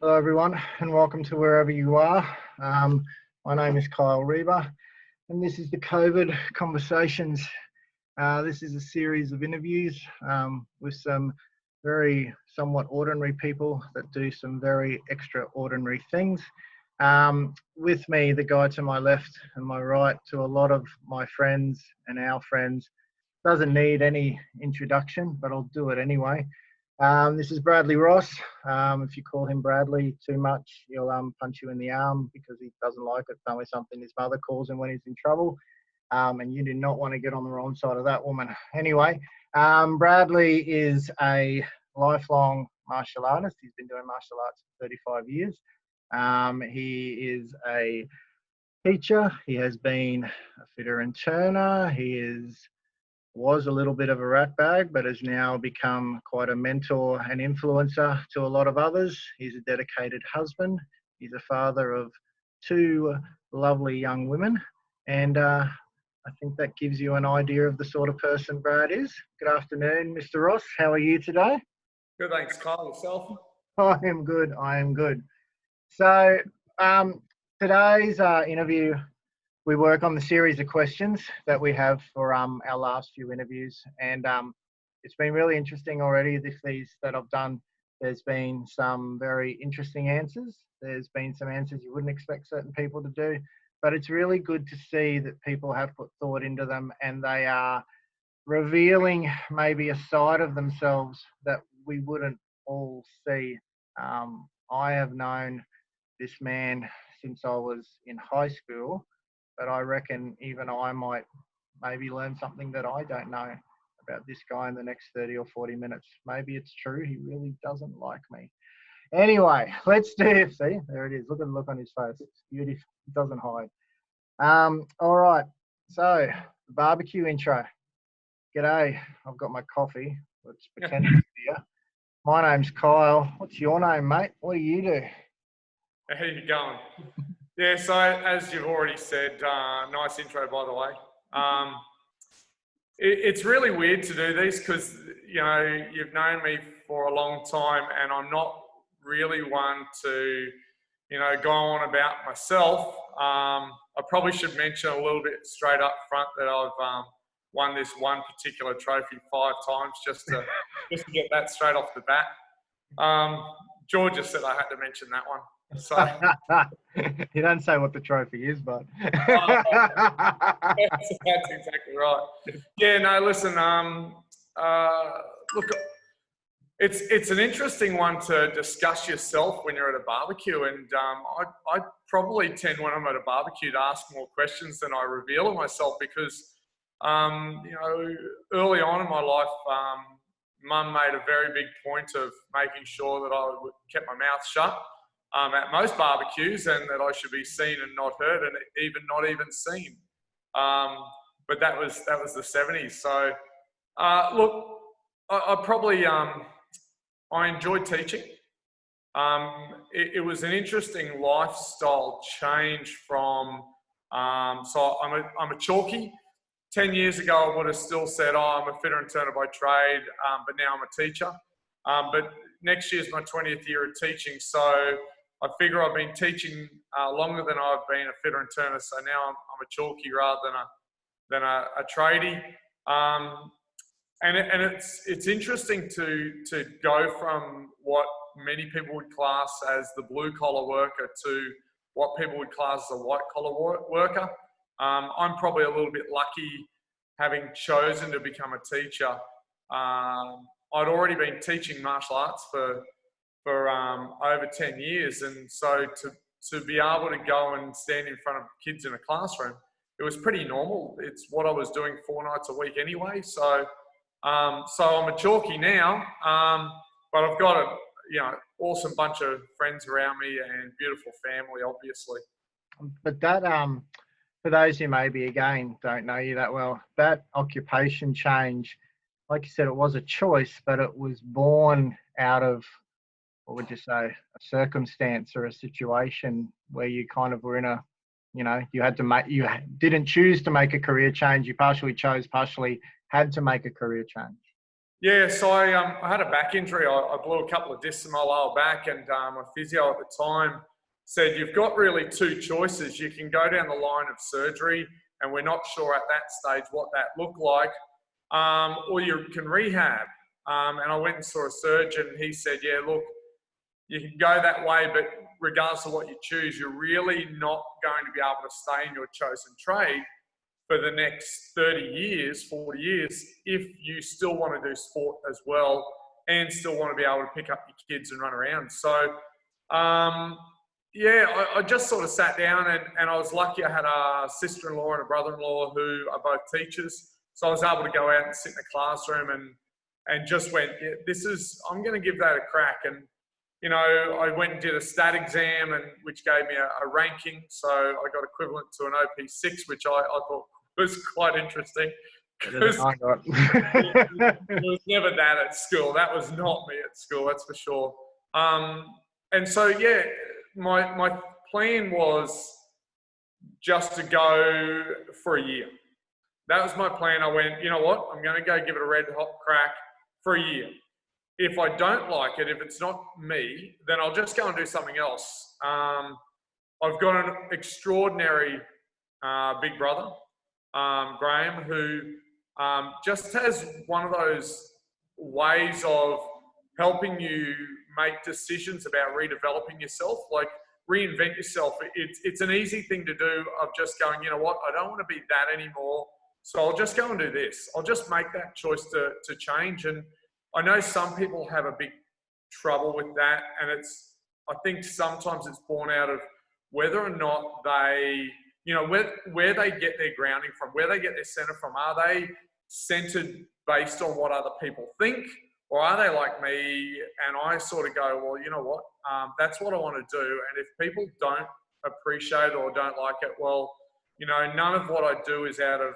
Hello everyone and welcome to wherever you are. My name is Kyl Reber and this is the COVID Conversations. This is a series of interviews with some very somewhat ordinary people that do some very extraordinary things. With me, the guy to my left and my right, to a lot of my friends and our friends, doesn't need any introduction, but I'll do it anyway. This is Bradley Ross. If you call him Bradley too much, he'll punch you in the arm because he doesn't like it. It's only something his mother calls him when he's in trouble. And you do not want to get on the wrong side of that woman. Anyway, Bradley is a lifelong martial artist. He's been doing martial arts for 35 years. He is a teacher. He has been a fitter and turner. He was a little bit of a rat bag, but has now become quite a mentor and influencer to a lot of others. He's a dedicated husband. He's a father of two lovely young women. And I think that gives you an idea of the sort of person Brad is. Good afternoon, Mr. Ross. How are you today? Good, thanks, Kyle. Yourself? I am good. I am good. So today's interview, we work on the series of questions that we have for our last few interviews, and it's been really interesting already. These that I've done, there's been some very interesting answers. There's been some answers you wouldn't expect certain people to do, but it's really good to see that people have put thought into them and they are revealing maybe a side of themselves that we wouldn't all see. I have known this man since I was in high school, but I reckon even I might maybe learn something that I don't know about this guy in the next 30 or 40 minutes. Maybe it's true. He really doesn't like me. Anyway, let's do it. See, there it is. Look at the look on his face. It's beautiful. It doesn't hide. All right. So, the barbecue intro. G'day. I've got my coffee. Let's pretend it's beer. My name's Kyle. What's your name, mate? What do you do? How you going? Yeah, so as you've already said, nice intro, by the way. It's really weird to do these because, you know, you've known me for a long time and I'm not really one to, you know, go on about myself. I probably should mention a little bit straight up front that I've won this one particular trophy 5 times just to get that straight off the bat. Georgia said I had to mention that one. So you don't say what the trophy is, but that's exactly right. Yeah, no, listen, look, it's an interesting one to discuss yourself when you're at a barbecue, and I probably tend when I'm at a barbecue to ask more questions than I reveal of myself because you know, early on in my life, Mum made a very big point of making sure that I kept my mouth shut at most barbecues, and that I should be seen and not heard, and not even seen. But that was the 70s. So look, I probably I enjoyed teaching. It was an interesting lifestyle change from. So I'm a chalky. 10 years ago, I would have still said, I'm a fitter and turner by trade, but now I'm a teacher. But next year's my 20th year of teaching, so I figure I've been teaching longer than I've been a fitter and turner, so now I'm a chalky rather than a tradie. And it's interesting to go from what many people would class as the blue collar worker to what people would class as a white collar worker. I'm probably a little bit lucky having chosen to become a teacher. I'd already been teaching martial arts for over 10 years, and so to be able to go and stand in front of kids in a classroom, it was pretty normal. It's what I was doing 4 nights a week anyway. So I'm a chalky now, but I've got a awesome bunch of friends around me and beautiful family, obviously. But that for those who maybe again don't know you that well, that occupation change, like you said, it was a choice, but it was born out of, what would you say, a circumstance or a situation where you kind of were in a, you didn't choose to make a career change. You partially chose, partially had to make a career change. Yeah, so I had a back injury. I blew a couple of discs in my lower back, and my physio at the time said, you've got really two choices. You can go down the line of surgery, and we're not sure at that stage what that looked like, or you can rehab. And I went and saw a surgeon. He said, yeah, look, you can go that way, but regardless of what you choose, you're really not going to be able to stay in your chosen trade for the next 30 years, 40 years, if you still want to do sport as well and still want to be able to pick up your kids and run around. So, yeah, I just sort of sat down and I was lucky I had a sister-in-law and a brother-in-law who are both teachers. So I was able to go out and sit in the classroom and just went, yeah, I'm going to give that a crack. And, you know, I went and did a stat exam, which gave me a ranking. So I got equivalent to an OP6, which I thought was quite interesting. Because I got. it was never that at school. That was not me at school, that's for sure. And so, yeah, my plan was just to go for a year. That was my plan. I went, you know what? I'm going to go give it a red hot crack for a year. If I don't like it, if it's not me, then I'll just go and do something else. I've got an extraordinary big brother, Graham, who just has one of those ways of helping you make decisions about redeveloping yourself, like reinvent yourself. It's an easy thing to do of just going, you know what, I don't want to be that anymore, so I'll just go and do this. I'll just make that choice to change. And I know some people have a big trouble with that, and I think sometimes it's born out of whether or not they, you know, where they get their grounding from, where they get their center from. Are they centered based on what other people think, or are they like me? And I sort of go, well, you know what, that's what I want to do. And if people don't appreciate it or don't like it, well, you know, none of what I do is out of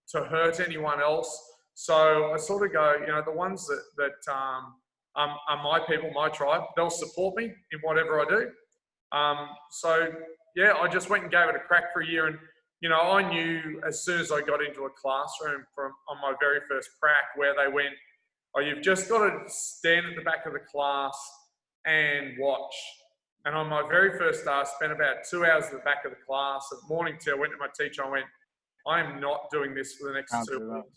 to hurt anyone else. So I sort of go, you know, the ones that are my people, my tribe, they'll support me in whatever I do. So yeah, I just went and gave it a crack for a year. And, you know, I knew as soon as I got into a classroom on my very first crack, where they went, oh, you've just got to stand at the back of the class and watch. And on my very first day, I spent about 2 hours at the back of the class. At morning tea, I went to my teacher, I went, I am not doing this for the next 2 weeks.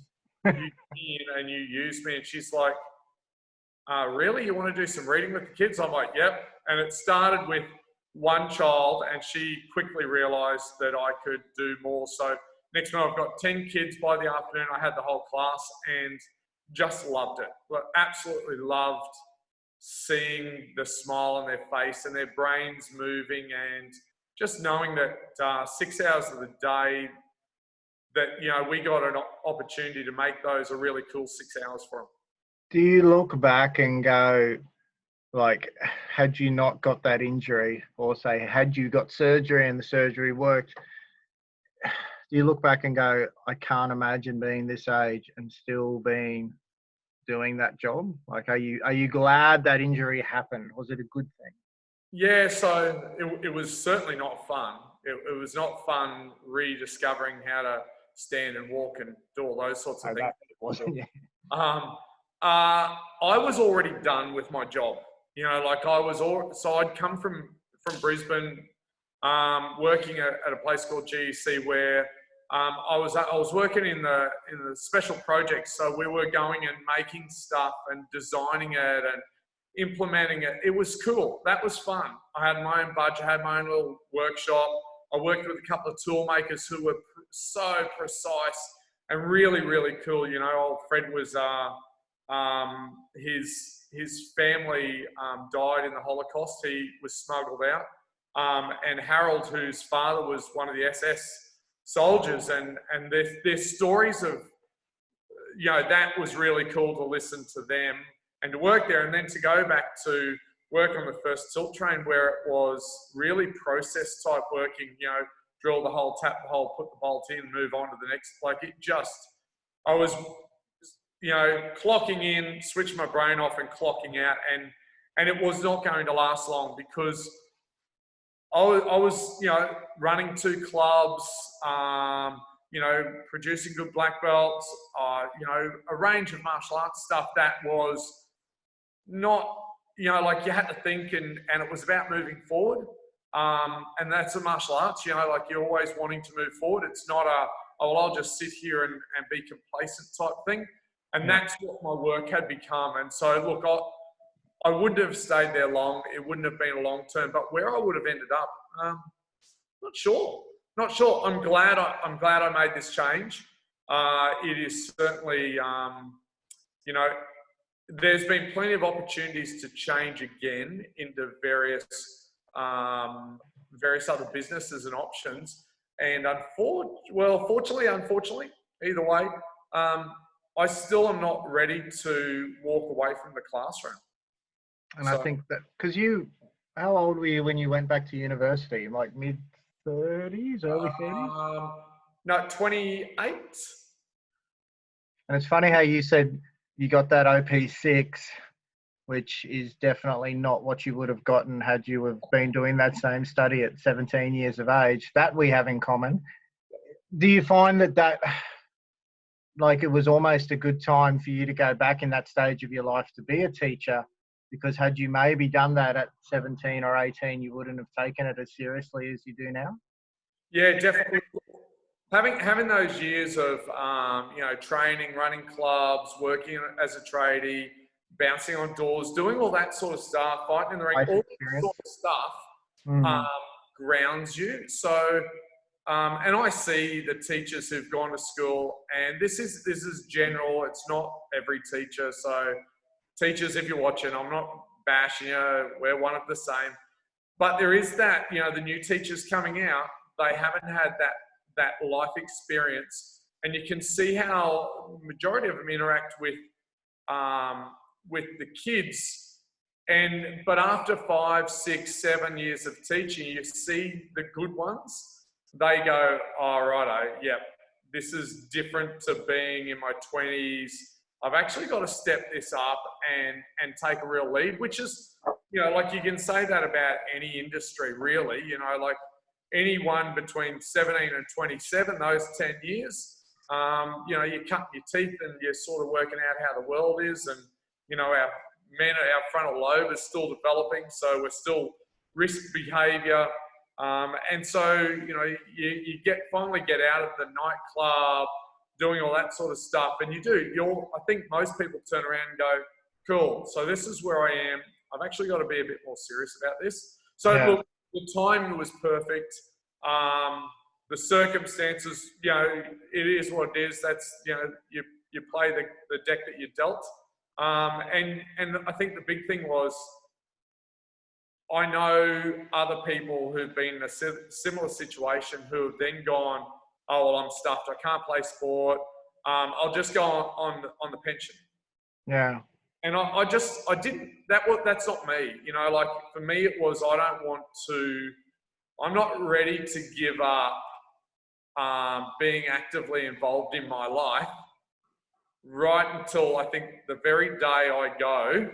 You come in and you use me. And she's like, really? You want to do some reading with the kids? I'm like, yep. And it started with one child, and she quickly realized that I could do more. So next minute, I've got 10 kids by the afternoon. I had the whole class and just loved it. But absolutely loved seeing the smile on their face and their brains moving, and just knowing that 6 hours of the day that, you know, we got an opportunity to make those a really cool 6 hours for them. Do you look back and go, like, had you not got that injury, or say, had you got surgery and the surgery worked, do you look back and go, I can't imagine being this age and still doing that job? Like, are you glad that injury happened? Was it a good thing? Yeah, so it was certainly not fun. It was not fun rediscovering how to stand and walk and do all those sorts of things. It wasn't, yeah. I was already done with my job. You know, like so I'd come from Brisbane, working at a place called GEC, where I was working in the special projects. So we were going and making stuff and designing it and implementing it. It was cool. That was fun. I had my own budget, I had my own little workshop. I worked with a couple of tool makers who were so precise and really, really cool. You know, old Fred was, his family died in the Holocaust. He was smuggled out. And Harold, whose father was one of the SS soldiers, and their stories of, you know, that was really cool to listen to them and to work there, and then to go back to work on the first tilt train, where it was really process type working, you know, drill the hole, tap the hole, put the bolt in, move on to the next. Like, I was, you know, clocking in, switching my brain off and clocking out, and it was not going to last long, because I was, you know, running 2 clubs, you know, producing good black belts, you know, a range of martial arts stuff that was not, you know, like you had to think and it was about moving forward. And that's a martial arts, you know, like you're always wanting to move forward. It's not a, oh, well, I'll just sit here and be complacent type thing. And that's what my work had become. And so, look, I wouldn't have stayed there long. It wouldn't have been a long term. But where I would have ended up, not sure. Not sure. I'm glad I made this change. It is certainly, you know, there's been plenty of opportunities to change again into various other businesses and options. And fortunately, unfortunately, either way, I still am not ready to walk away from the classroom. And so, I think that, because how old were you when you went back to university? Like mid-30s, early 30s? No, 28. And it's funny how you said you got that OP6, which is definitely not what you would have gotten had you have been doing that same study at 17 years of age. That we have in common. Do you find that like it was almost a good time for you to go back in that stage of your life to be a teacher? Because had you maybe done that at 17 or 18, you wouldn't have taken it as seriously as you do now? Yeah, definitely. Having those years of, you know, training, running clubs, working as a tradie, bouncing on doors, doing all that sort of stuff, fighting in the ring, all that sort of stuff grounds you. So, and I see the teachers who've gone to school, and this is general. It's not every teacher. So, teachers, if you're watching, I'm not bashing you. We're one of the same. But there is that, you know, the new teachers coming out, they haven't had that life experience, and you can see how the majority of them interact with the kids. But after 5, 6, 7 years of teaching, you see the good ones. They go, oh, righto, yep, this is different to being in my 20s. I've actually got to step this up and take a real lead, which is, you know, like you can say that about any industry, really. You know, like anyone between 17 and 27, those 10 years, you know, you're cutting your teeth and you're sort of working out how the world is. And, you know, our frontal lobe is still developing, so we're still risk behavior. And so, you know, you finally get out of the nightclub, doing all that sort of stuff, and I think most people turn around and go, cool, so this is where I am. I've actually got to be a bit more serious about this. So look, the timing was perfect. The circumstances, you know, it is what it is. That's, you know, you play the deck that you're dealt. And I think the big thing was, I know other people who've been in a similar situation who have then gone, oh, well, I'm stuffed. I can't play sport. I'll just go on the pension. Yeah. And I didn't, that's not me. You know, like for me, it was, I'm not ready to give up being actively involved in my life right until I think the very day I go.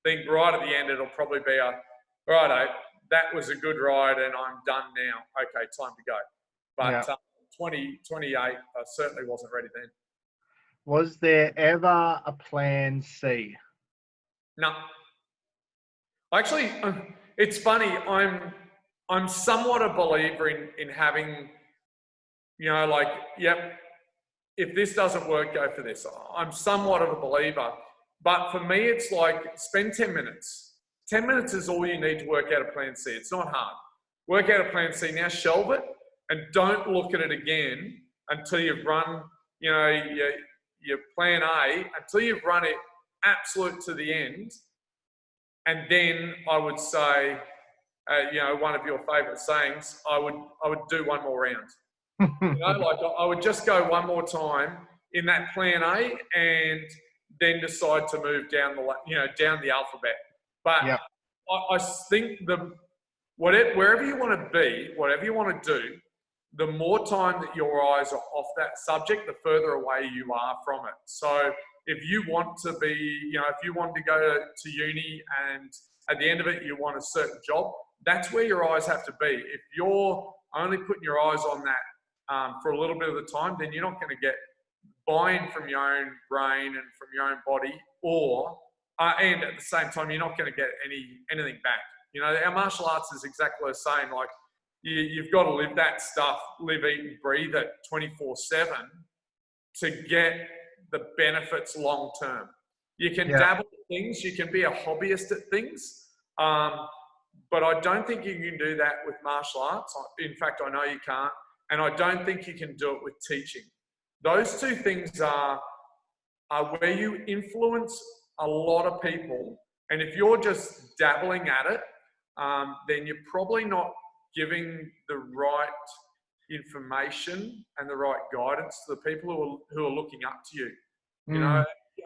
Think right at the end, it'll probably be righto, that was a good ride and I'm done now. Okay, time to go. But 28, I certainly wasn't ready then. Was there ever a plan C? No. Actually, it's funny. I'm somewhat a believer in having, you know, like, yep, if this doesn't work, go for this. I'm somewhat of a believer. But for me, it's like, spend 10 minutes. 10 minutes is all you need to work out a plan C. It's not hard. Work out a plan C. Now shelve it and don't look at it again until you've run, you know, your plan A, until you've run it absolute to the end. And then I would say, you know, one of your favorite sayings, I would do one more round. You know, like I would just go one more time in that plan A and then decide to move down the alphabet. But I think wherever you want to be, whatever you want to do, the more time that your eyes are off that subject, the further away you are from it. So if you want to be, you know, if you want to go to uni and at the end of it, you want a certain job, that's where your eyes have to be. If you're only putting your eyes on for a little bit of the time, then you're not going to get buy-in from your own brain and from your own body, or and at the same time, you're not going to get anything back. You know, our martial arts is exactly the same. Like you've got to live that stuff, live, eat, and breathe it 24/7 to get the benefits long term. You can dabble at things, you can be a hobbyist at things, but I don't think you can do that with martial arts. In fact, I know you can't, and I don't think you can do it with teaching. Those two things are where you influence a lot of people, and if you're just dabbling at it, then you're probably not giving the right information and the right guidance to the people who are looking up to you. You know,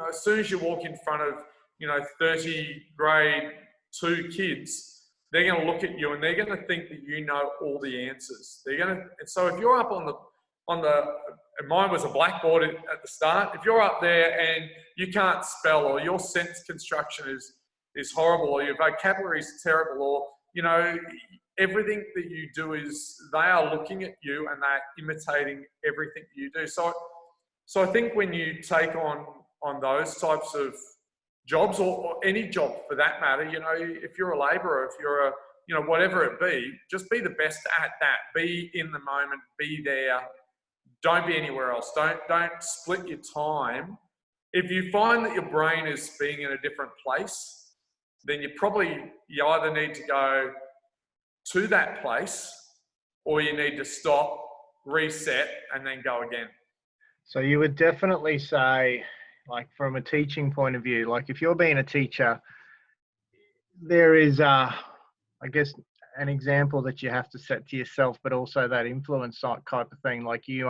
as soon as you walk in front of 30 grade 2 kids, they're going to look at you and they're going to think that you know all the answers. And so if you're up on the and mine was a blackboard at the start. If you're up there and you can't spell, or your sentence construction is horrible, or your vocabulary is terrible, or everything that you do they are looking at you and they're imitating everything you do. So I think when you take on those types of jobs, or any job for that matter, if you're a labourer, if you're a whatever it be, just be the best at that. Be in the moment. Be there. Don't be anywhere else. Don't split your time. If you find that your brain is being in a different place, then you either need to go to that place, or you need to stop, reset, and then go again. So you would definitely say, like from a teaching point of view, like if you're being a teacher, there is, I guess, an example that you have to set to yourself, but also that influence type of thing. Like you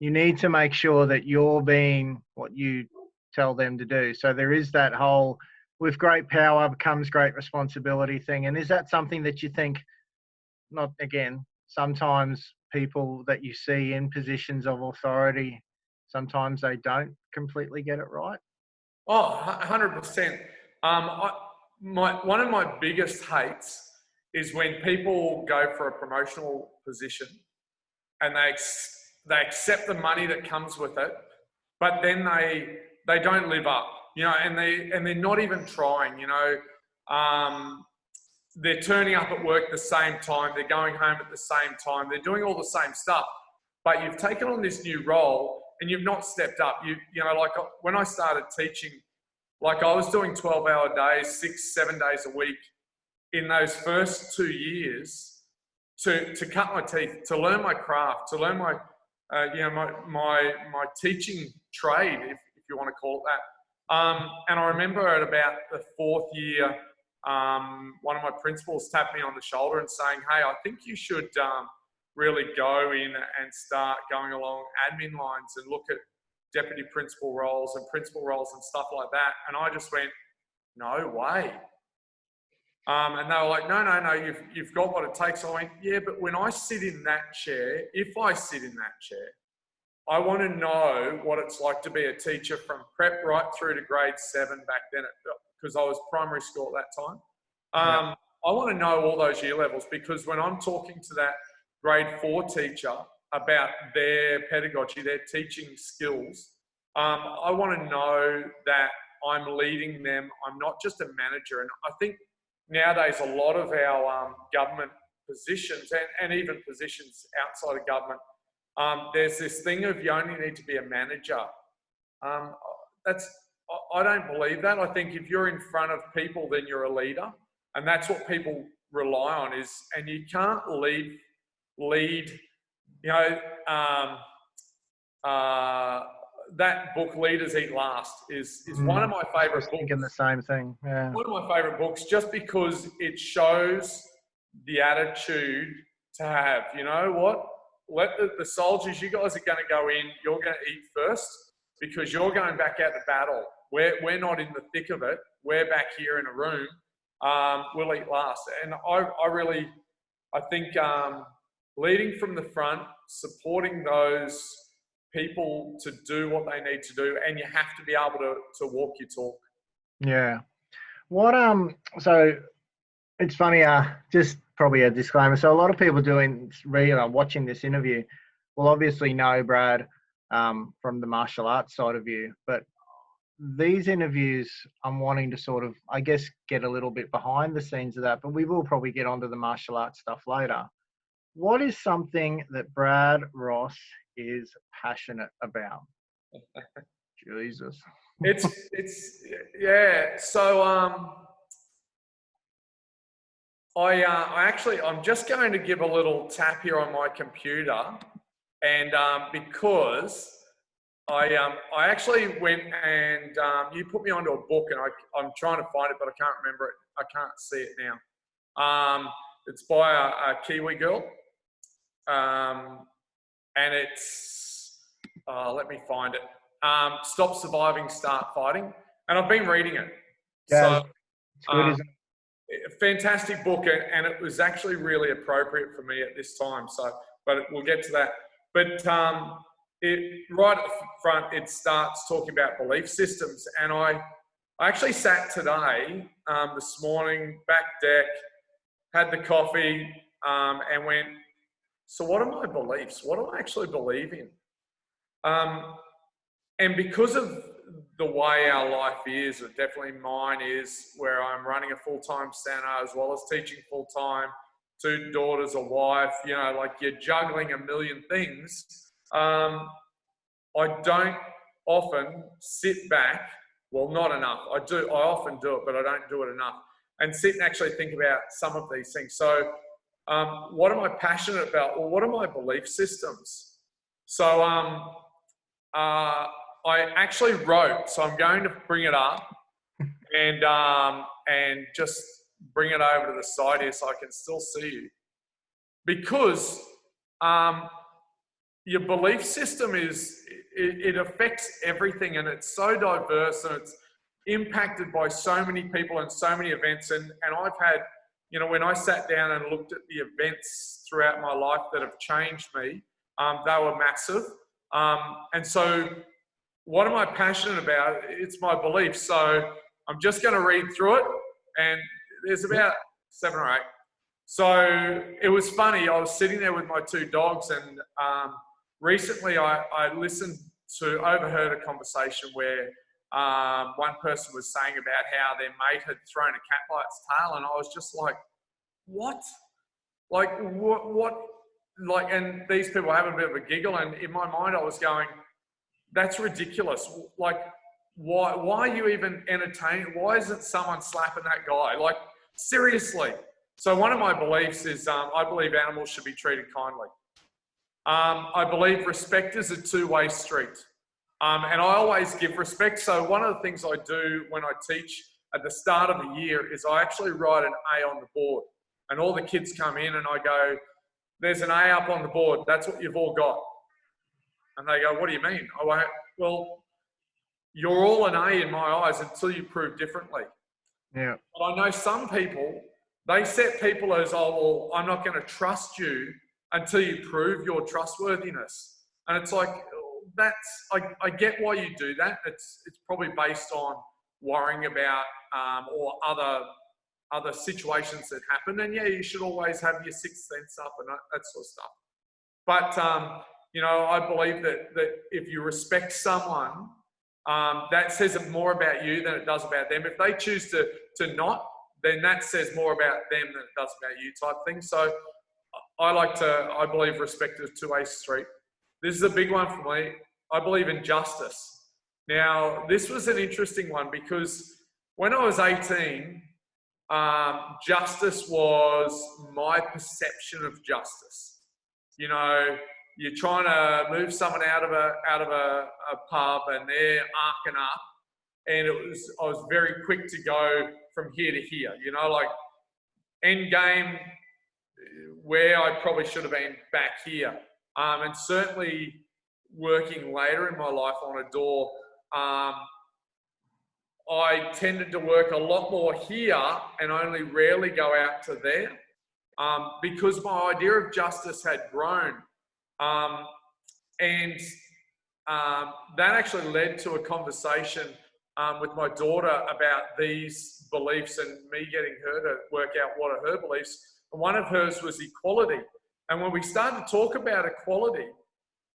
need to make sure that you're being what you tell them to do. So there is that whole, with great power comes great responsibility thing. And is that something that you think, not again, sometimes people that you see in positions of authority, sometimes they don't completely get it right? Oh, 100%. One of my biggest hates is when people go for a promotional position and they accept the money that comes with it, but then they don't live up, and they're not even trying. They're turning up at work at the same time, they're going home at the same time, they're doing all the same stuff, but you've taken on this new role and you've not stepped up. Like when I started teaching, like I was doing 12-hour days, 6-7 days a week in those first 2 years to cut my teeth, to learn my craft, to learn my teaching trade, if you want to call it that. And I remember at about the 4th year, one of my principals tapped me on the shoulder and saying, "Hey, I think you should really go in and start going along admin lines and look at deputy principal roles and principal roles and stuff like that." And I just went, "No way." And they were like, no, you've got what it takes. I went, yeah, but when I sit in that chair, if I sit in that chair, I want to know what it's like to be a teacher from prep right through to grade 7 back then, because I was primary school at that time. I want to know all those year levels, because when I'm talking to that grade 4 teacher about their pedagogy, their teaching skills, I want to know that I'm leading them. I'm not just a manager. And I think nowadays, a lot of our government positions and even positions outside of government, there's this thing of you only need to be a manager. I don't believe that. I think if you're in front of people, then you're a leader, and that's what people rely on. And you can't lead. That book, Leaders Eat Last, is one of my favourite books. Thinking the same thing. Yeah. One of my favourite books, just because it shows the attitude to have. You know what? Let the soldiers, you guys are going to go in, you're going to eat first, because you're going back out to battle. We're not in the thick of it. We're back here in a room. We'll eat last. And I think leading from the front, supporting those people to do what they need to do, and you have to be able to walk your talk. Yeah. What so it's funny, just probably a disclaimer. So a lot of people watching this interview, will obviously know Brad from the martial arts side of you, but these interviews, I'm wanting to sort of, I guess, get a little bit behind the scenes of that, but we will probably get onto the martial arts stuff later. What is something that Brad Ross is passionate about? Jesus. It's yeah. So I'm just going to give a little tap here on my computer, and because I actually went and you put me onto a book, and I'm trying to find it, but I can't remember it. I can't see it now. It's by a Kiwi girl, and it's let me find it. Stop Surviving, Start Fighting, and I've been reading it. Yeah, So it's good, isn't it? fantastic book, and it was actually really appropriate for me at this time. So, but we'll get to that. But right at the front, it starts talking about belief systems, and I actually sat today, this morning, back deck, had the coffee, and went, so what are my beliefs? What do I actually believe in? And because of the way our life is, or definitely mine is, where I'm running a full-time center as well as teaching full-time, 2 daughters, a wife, you know, like you're juggling a million things. I don't often sit back, well, not enough. I often do it, but I don't do it enough, and sit and actually think about some of these things. So what am I passionate about? Well, what are my belief systems? So I actually wrote, so I'm going to bring it up and just bring it over to the side here so I can still see you. Because your belief system it affects everything, and it's so diverse, and it's impacted by so many people and so many events. And I've had, you know, when I sat down and looked at the events throughout my life that have changed me, they were massive. And so what am I passionate about? It's my beliefs. So I'm just going to read through it, and there's about 7 or 8. So it was funny. I was sitting there with my 2 dogs, and recently I overheard a conversation where one person was saying about how their mate had thrown a cat by its tail, and I was just like, what? Like, what? Like, and these people have a bit of a giggle, and in my mind I was going, that's ridiculous. Like, why are you even entertaining? Why isn't someone slapping that guy? Like, seriously. So one of my beliefs is I believe animals should be treated kindly. I believe respect is a 2-way street. And I always give respect. So one of the things I do when I teach at the start of the year is I actually write an A on the board. And all the kids come in and I go, there's an A up on the board. That's what you've all got. And they go, what do you mean? I go, well, you're all an A in my eyes until you prove differently. Yeah. But I know some people, they set people as, oh, well, I'm not going to trust you until you prove your trustworthiness. And it's like, I get why you do that. It's probably based on worrying about or other situations that happen. And yeah, you should always have your 6th sense up and that sort of stuff. But, you know, I believe that if you respect someone, that says more about you than it does about them. If they choose to not, then that says more about them than it does about you, type thing. So I believe respect is a 2-way street. This is a big one for me. I believe in justice. Now, this was an interesting one because when I was 18, justice was my perception of justice. You know, you're trying to move someone out of a pub and they're arcing up, and I was very quick to go from here to here. You know, like end game where I probably should have been back here. And certainly working later in my life on a door, I tended to work a lot more here and only rarely go out to there, because my idea of justice had grown. And that actually led to a conversation with my daughter about these beliefs and me getting her to work out what are her beliefs. And one of hers was equality. And when we started to talk about equality,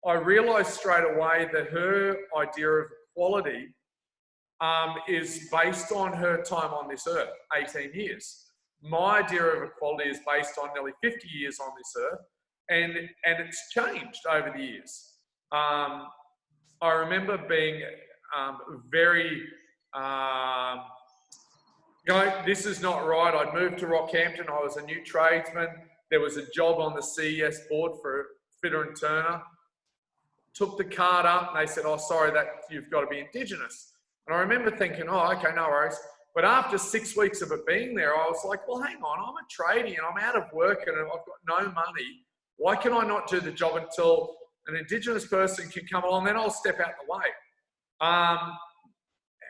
I realised straight away that her idea of equality is based on her time on this earth, 18 years. My idea of equality is based on nearly 50 years on this earth, and it's changed over the years. I remember being very, this is not right. I'd moved to Rockhampton. I was a new tradesman. There was a job on the CES board for fitter and turner. Took the card up and they said, oh, sorry, that you've got to be Indigenous. And I remember thinking, oh, okay, no worries. But after 6 weeks of it being there, I was like, well, hang on, I'm a tradie and I'm out of work and I've got no money. Why can I not do the job until an Indigenous person can come along? Then I'll step out the way.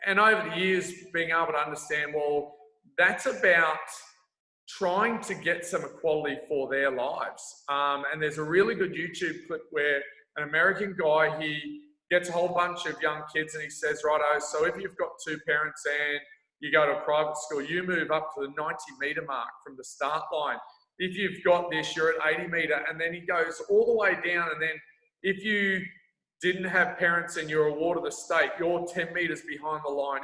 And over the years, being able to understand, well, that's about trying to get some equality for their lives. And there's a really good YouTube clip where an American guy, he gets a whole bunch of young kids and he says, righto, so if you've got two parents and you go to a private school, you move up to the 90-metre mark from the start line. If you've got this, you're at 80 metre. And then he goes all the way down. And then if you didn't have parents and you're a ward of the state, you're 10 metres behind the line.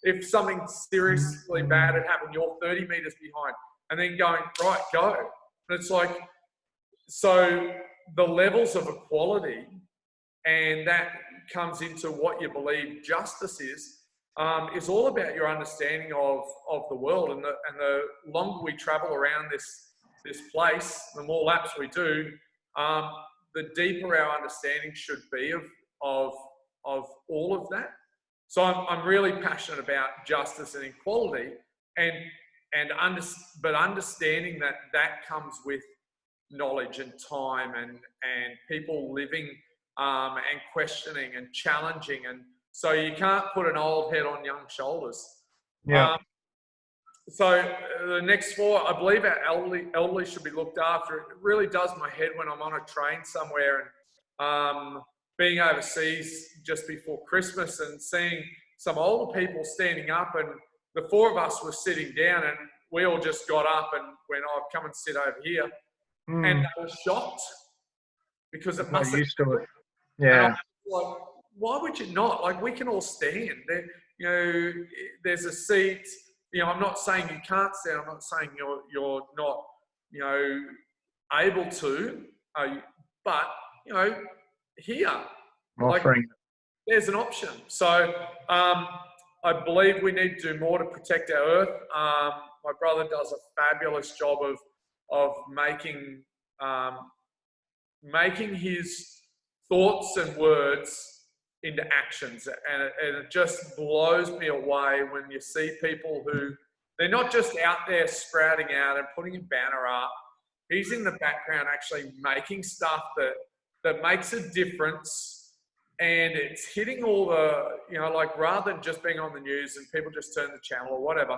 If something seriously bad had happened, you're 30 metres behind. And then going, right, go. And it's like, so the levels of equality, and that comes into what you believe justice is all about your understanding of the world. And the longer we travel around this place, the more laps we do, the deeper our understanding should be of all of that. So I'm really passionate about justice and equality, but understanding that comes with knowledge and time and people living and questioning and challenging, and so you can't put an old head on young shoulders. Yeah. So the next four, I believe our elderly should be looked after. It really does my head when I'm on a train somewhere and being overseas just before Christmas and seeing some older people standing up, and the four of us were sitting down and we all just got up and went, oh, come and sit over here. And they were shocked because it must not used to it. Yeah. Like, why would you not? Like, we can all stand. There's a seat. I'm not saying you can't stand. I'm not saying you're not, able to. But here, Offering. There's an option. So I believe we need to do more to protect our earth. My brother does a fabulous job of making his thoughts and words into actions, and it just blows me away when you see people who, they're not just out there sprouting out and putting a banner up. He's in the background actually making stuff that makes a difference, and it's hitting all the, rather than just being on the news and people just turn the channel or whatever,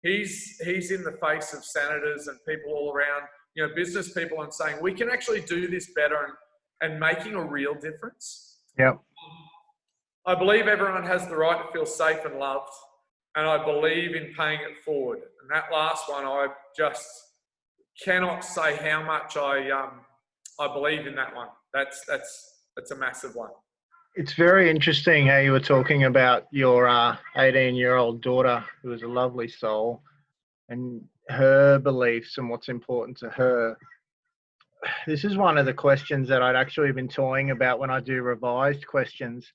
he's in the face of senators and people all around, business people, and saying, we can actually do this better and making a real difference. Yep. I believe everyone has the right to feel safe and loved, and I believe in paying it forward. And that last one, I just cannot say how much I believe in that one. That's a massive one. It's very interesting how you were talking about your 18-year-old daughter, who is a lovely soul, and her beliefs and what's important to her. This is one of the questions that I'd actually been toying about when I do revised questions,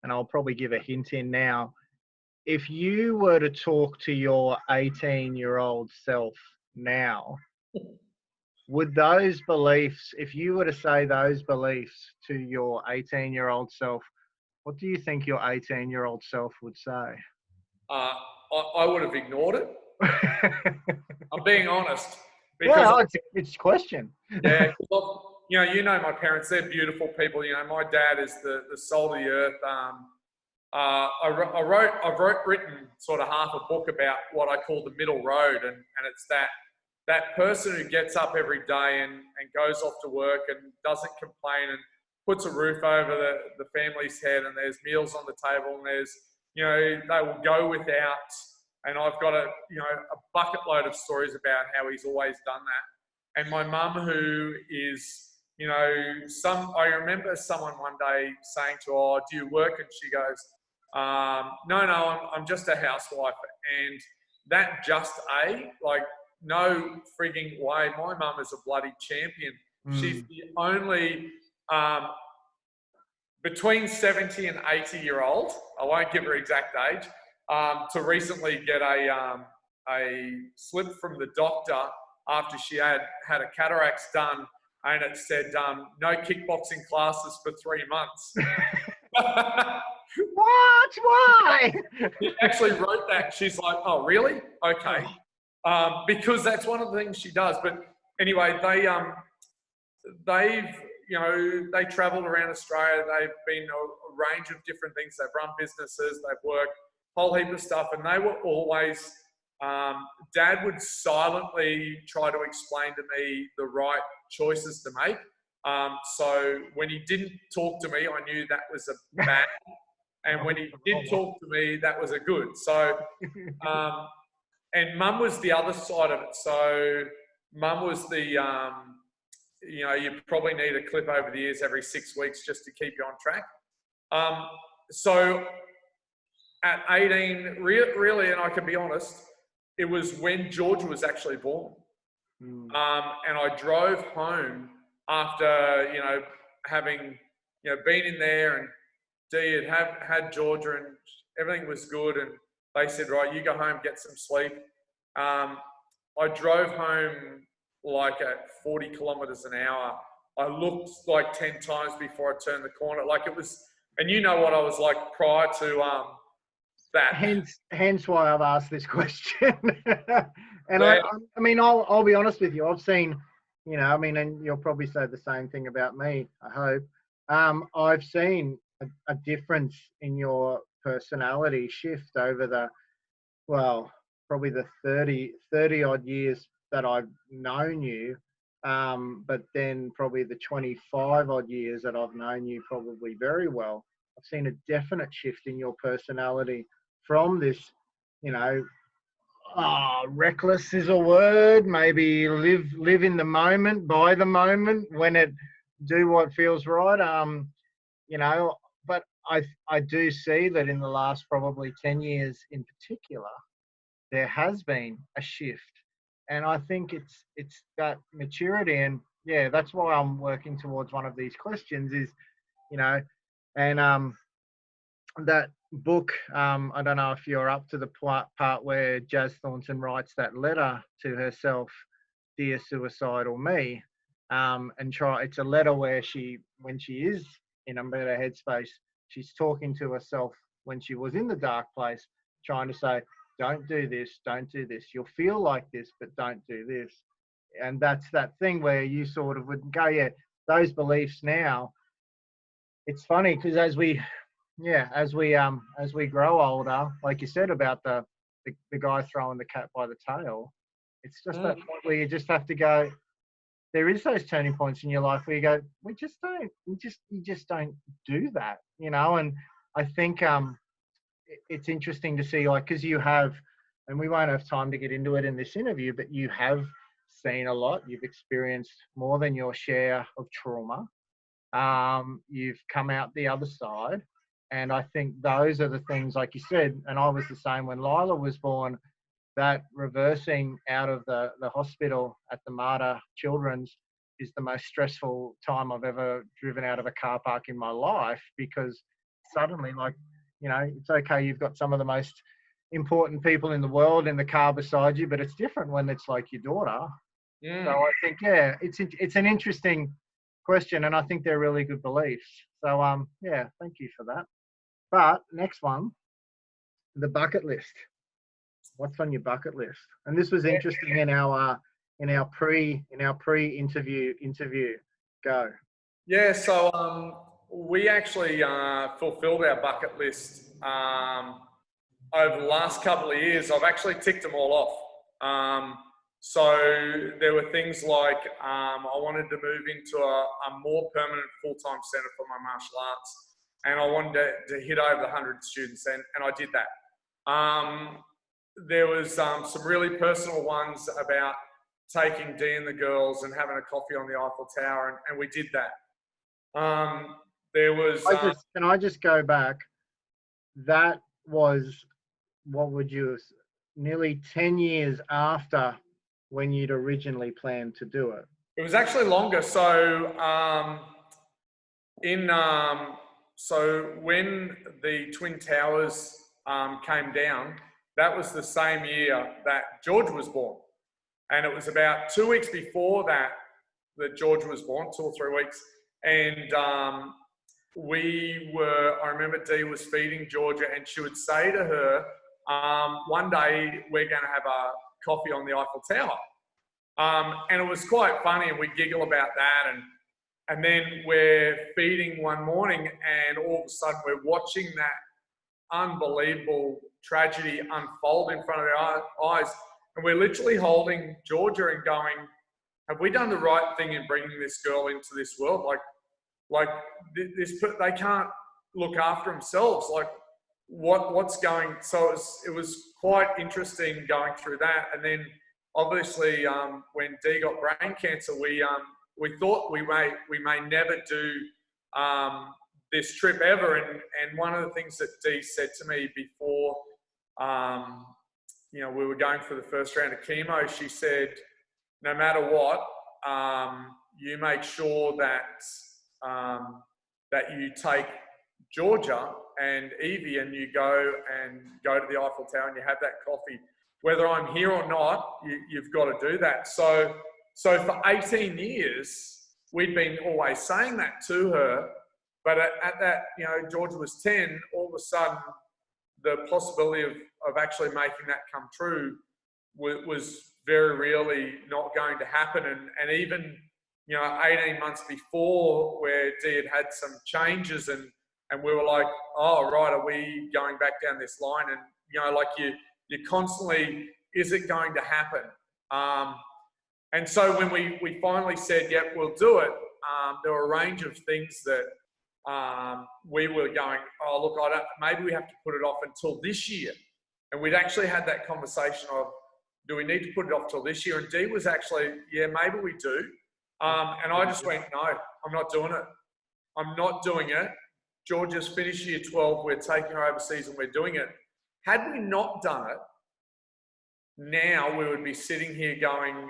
and I'll probably give a hint in now. If you were to talk to your 18-year-old self now, would those beliefs, if you were to say those beliefs to your 18-year-old self, what do you think your 18-year-old self would say? I would have ignored it. I'm being honest. Yeah, it's a question. Yeah, my parents, they're beautiful people. My dad is the soul of the earth. I've written sort of half a book about what I call the middle road, and it's that person who gets up every day and goes off to work and doesn't complain and puts a roof over the family's head, and there's meals on the table, and there's, they will go without. And I've got a bucket load of stories about how he's always done that. And my mum, who is, you know, I remember someone one day saying to her, "Oh, do you work?" And she goes, no, I'm just a housewife. And that like, no frigging way. My mum is a bloody champion. She's the only, between 70 and 80-year-old, I won't give her exact age, to recently get a slip from the doctor after she had a cataracts done, and it said, no kickboxing classes for 3 months. What? Why? She actually wrote that. She's like, oh, really? Okay. Because that's one of the things she does. But anyway, they traveled around Australia. They've been a range of different things. They've run businesses. They've worked a whole heap of stuff. And they were always, Dad would silently try to explain to me the right choices to make. So when he didn't talk to me, I knew that was a bad. And when he did talk to me, that was a good. So, and Mum was the other side of it. So Mum was the, you probably need a clip over the ears every 6 weeks just to keep you on track. So at 18, really, and I can be honest, it was when Georgia was actually born. And I drove home after, having, been in there, and Dee had Georgia and everything was good. And they said, right, you go home, get some sleep. I drove home like at 40 kilometers an hour. I looked like 10 times before I turned the corner. Like it was, and you know what I was like prior to that. Hence why I've asked this question. And yeah. I mean, I'll be honest with you. I've seen, and you'll probably say the same thing about me, I hope. I've seen a difference in your personality shift over probably the 30 odd years that I've known you. But then probably the 25 odd years that I've known you probably very well. I've seen a definite shift in your personality from this, reckless is a word, maybe live in the moment, by the moment, when it do what feels right. But I do see that in the last probably 10 years in particular, there has been a shift. And I think it's that maturity. And yeah, that's why I'm working towards one of these questions is, and that book, I don't know if you're up to the part where Jazz Thornton writes that letter to herself, Dear Suicidal Me, it's a letter where when she is in a better headspace, she's talking to herself when she was in the dark place, trying to say, don't do this, don't do this. You'll feel like this, but don't do this. And that's that thing where you sort of would go, yeah, those beliefs now. It's funny because as we grow older, like you said about the guy throwing the cat by the tail, it's just that point where you just have to go. There is those turning points in your life where you go, you just don't do that, And I think it's interesting to see, like, because you have, and we won't have time to get into it in this interview, but you have seen a lot. You've experienced more than your share of trauma. You've come out the other side. And I think those are the things, like you said, and I was the same when Lila was born, that reversing out of the hospital at the Mater Children's is the most stressful time I've ever driven out of a car park in my life, because suddenly, like, it's okay, you've got some of the most important people in the world in the car beside you, but it's different when it's like your daughter. So I think, yeah, it's an interesting question, and I think they're really good beliefs. So, yeah, thank you for that. But next one, the bucket list. What's on your bucket list? And this was interesting in our pre-interview. Go. Yeah, so we actually fulfilled our bucket list over the last couple of years. I've actually ticked them all off. So there were things like I wanted to move into a more permanent full-time centre for my martial arts, and I wanted to hit over 100 students, and I did that. There was some really personal ones about taking Dee and the girls and having a coffee on the Eiffel Tower, and we did that. There was. Can I just go back? That was, what would you, nearly 10 years after when you'd originally planned to do it. It was actually longer. So so when the Twin Towers came down, that was the same year that George was born. And it was about 2 weeks before that George was born, 2 or 3 weeks. And I remember Dee was feeding Georgia, and she would say to her, one day we're going to have a coffee on the Eiffel Tower. And it was quite funny, and we giggle about that. And then we're feeding one morning, and all of a sudden we're watching that unbelievable tragedy unfold in front of our eyes. And we're literally holding Georgia and going, have we done the right thing in bringing this girl into this world? Like this, they can't look after themselves. Like what's going? So it was quite interesting going through that. And then obviously when Dee got brain cancer, we thought we may never do this trip ever. And one of the things that Dee said to me before, we were going for the first round of chemo, she said, no matter what, you make sure that you take Georgia and Evie and you go to the Eiffel Tower and you have that coffee. Whether I'm here or not, you've got to do that. So for 18 years, we'd been always saying that to her. But at that, Georgia was 10, all of a sudden, the possibility of actually making that come true was very really not going to happen. And even, 18 months before, where Dee had some changes and we were like, oh, right, are we going back down this line? And, you constantly, is it going to happen? And so when we finally said, yep, we'll do it, there were a range of things that we were going, oh, look, maybe we have to put it off until this year. And we'd actually had that conversation of, do we need to put it off till this year? And Dee was actually, yeah, maybe we do. And I just went, no, I'm not doing it. I'm not doing it. Georgia's finished year 12. We're taking her overseas and we're doing it. Had we not done it, now we would be sitting here going,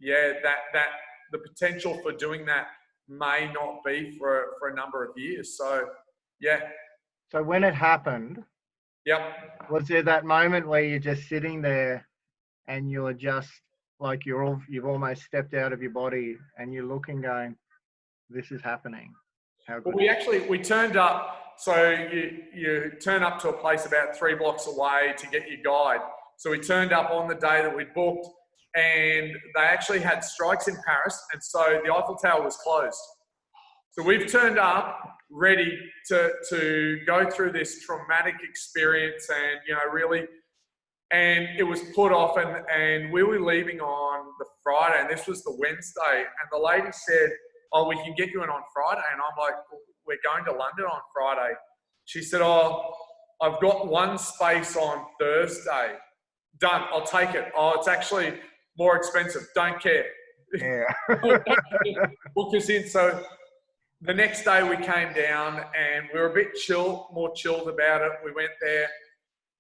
that the potential for doing that may not be for a number of years. So, yeah. So when it happened, yep. Was there that moment where you're just sitting there and you're just like you've almost stepped out of your body and you're looking, going, this is happening? How good? Well, we turned up. So you turn up to a place about 3 blocks away to get your guide. So we turned up on the day that we'd booked, and they actually had strikes in Paris, and so the Eiffel Tower was closed. So we've turned up ready to go through this traumatic experience, and really, and it was put off, and we were leaving on the Friday, and this was the Wednesday, and the lady said, oh, we can get you in on Friday. And I'm like, we're going to London on Friday. She said, oh, I've got one space on Thursday. Done, I'll take it. Oh, it's actually more expensive. Don't care. Yeah. Book us in. So the next day we came down and we were a bit more chilled about it. We went there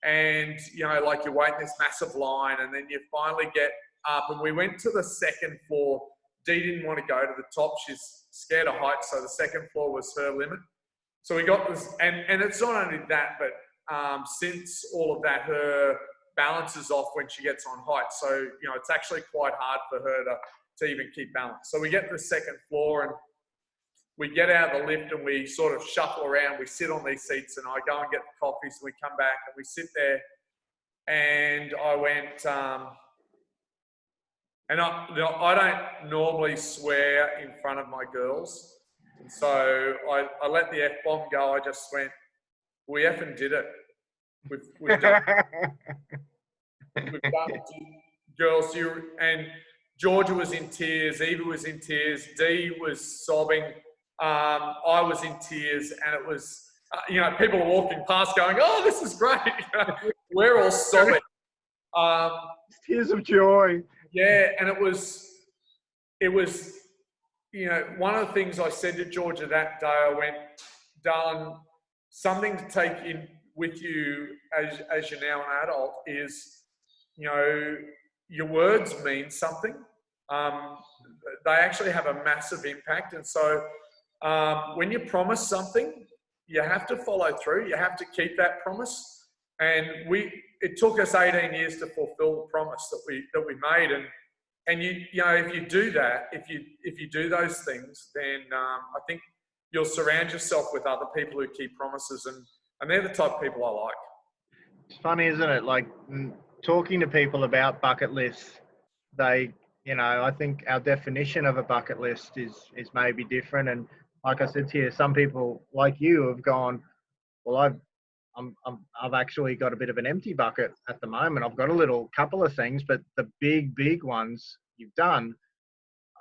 and, like you're waiting this massive line, and then you finally get up, and we went to the second floor. Dee didn't want to go to the top. She's scared of heights, so the second floor was her limit. So we got this, and it's not only that, but since all of that, her balance is off when she gets on height. So, it's actually quite hard for her to even keep balance. So we get to the second floor and we get out of the lift and we sort of shuffle around. We sit on these seats and I go and get the coffee. So we come back and we sit there, and I went, and I don't normally swear in front of my girls. And so I let the F-bomb go. I just went, we effing did it. We've done it. We've done it. Girls, and Georgia was in tears. Evie was in tears. Dee was sobbing. I was in tears. And it was, people were walking past going, oh, this is great. We're all sobbing. Tears of joy. Yeah, and it was, you know, one of the things I said to Georgia that day, I went, darling, something to take in with you as you're now an adult is, you know, your words mean something. Um, they actually have a massive impact. And so when you promise something, you have to follow through. You have to keep that promise. And it took us 18 years to fulfill the promise that we made. And you know, if you do that, if you do those things, then I think you'll surround yourself with other people who keep promises, and they're the type of people I like. It's funny, isn't it? Like talking to people about bucket lists, they, you know, I think our definition of a bucket list is maybe different. And like I said to you, some people like you have gone, well, I've actually got a bit of an empty bucket at the moment. I've got a little couple of things, but the big ones you've done.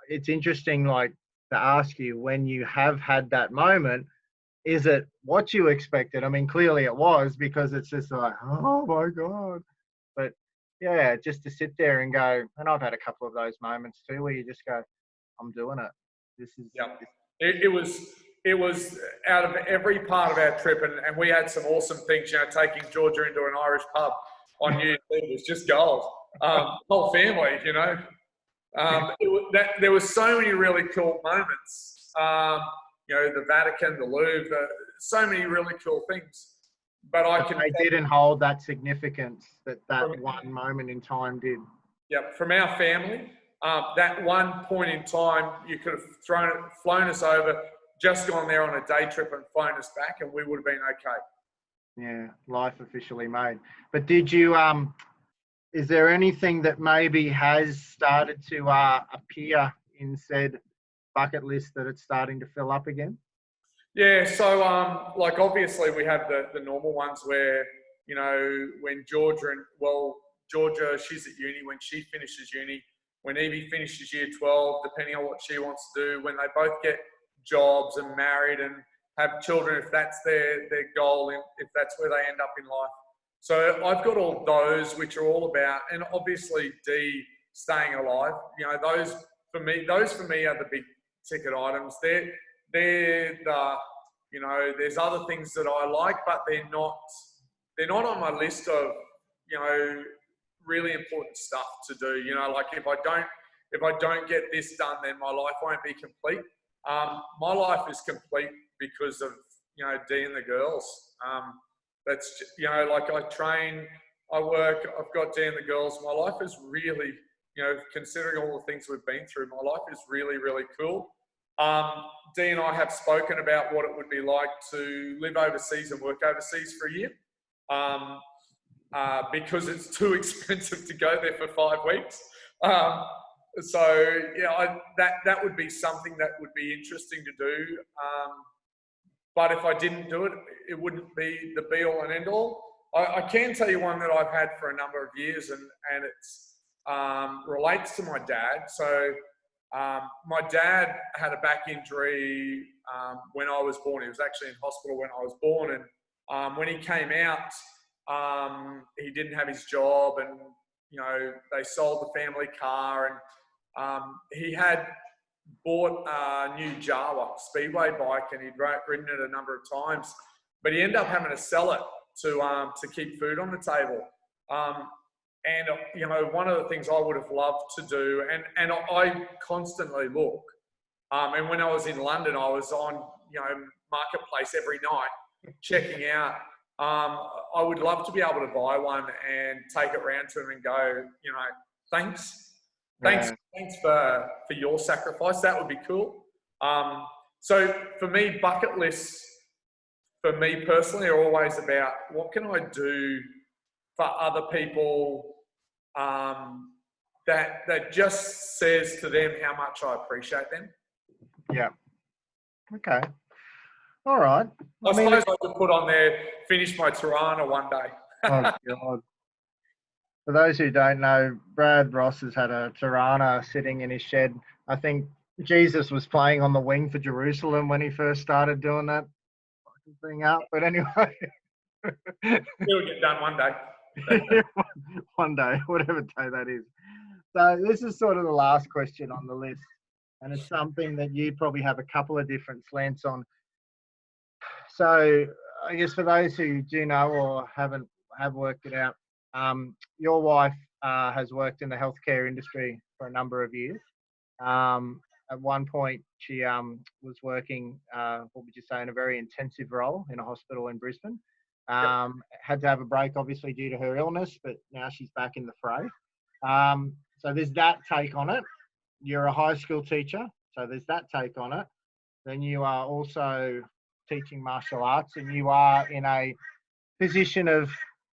It's interesting, like, to ask you, when you have had that moment, is it what you expected? I mean, clearly it was, because it's just like, oh my God. But yeah, just to sit there and go, and I've had a couple of those moments too, where you just go, I'm doing it. This is, Yeah. It was out of every part of our trip, and we had some awesome things. You know, taking Georgia into an Irish pub on New Year's Eve was just gold. Whole family, you know. There were so many really cool moments. You know, the Vatican, the Louvre, so many really cool things. But they didn't hold that significance that one moment in time did. Yeah, from our family, that one point in time, you could have flown us over, just gone there on a day trip and flown us back, and we would have been okay. Yeah, life officially made. But did you, is there anything that maybe has started to appear in said bucket list that it's starting to fill up again? Yeah, so like obviously we have the normal ones where, you know, when Georgia, she's at uni, when she finishes uni, when Evie finishes year 12, depending on what she wants to do, when they both get jobs and married and have children, if that's their goal, if that's where they end up in life. So I've got all those, which are all about, and obviously D, staying alive. You know, those for me are the big ticket items. They're the, you know, there's other things that I like, but they're not on my list of, you know, really important stuff to do. You know, like if I don't get this done, then my life won't be complete. My life is complete because of, you know, D and the girls. That's, you know, like I train, I work, I've got D and the girls. My life is really, you know, considering all the things we've been through, my life is really, really cool. D and I have spoken about what it would be like to live overseas and work overseas for a year, because it's too expensive to go there for 5 weeks. So yeah, that would be something that would be interesting to do. But if I didn't do it, it wouldn't be the be all and end all. I can tell you one that I've had for a number of years, and it's relates to my dad. So my dad had a back injury when I was born. He was actually in hospital when I was born, and when he came out, he didn't have his job, and, you know, they sold the family car, and he had bought a new Jawa Speedway bike, and he'd ridden it a number of times, but he ended up having to sell it to keep food on the table. And, you know, one of the things I would have loved to do, and I constantly look, and when I was in London, I was on, you know, Marketplace every night, checking out. I would love to be able to buy one and take it round to him and go, you know, thanks for your sacrifice. That would be cool. So for me, bucket lists, for me personally, are always about what can I do for other people, that just says to them how much I appreciate them. Yeah. Okay. All right. I suppose I could put on there, finish my Tirana one day. Oh, God. For those who don't know, Brad Ross has had a Tirana sitting in his shed. I think Jesus was playing on the wing for Jerusalem when he first started doing that thing up. But anyway. It'll get done one day. One day, whatever day that is. So this is sort of the last question on the list, and it's something that you probably have a couple of different slants on. So I guess for those who do know or have worked it out, your wife has worked in the healthcare industry for a number of years. At one point, she was working, what would you say, in a very intensive role in a hospital in Brisbane. Had to have a break, obviously, due to her illness, but now she's back in the fray. So there's that take on it. You're a high school teacher, so there's that take on it. Then you are also teaching martial arts, and you are in a position of,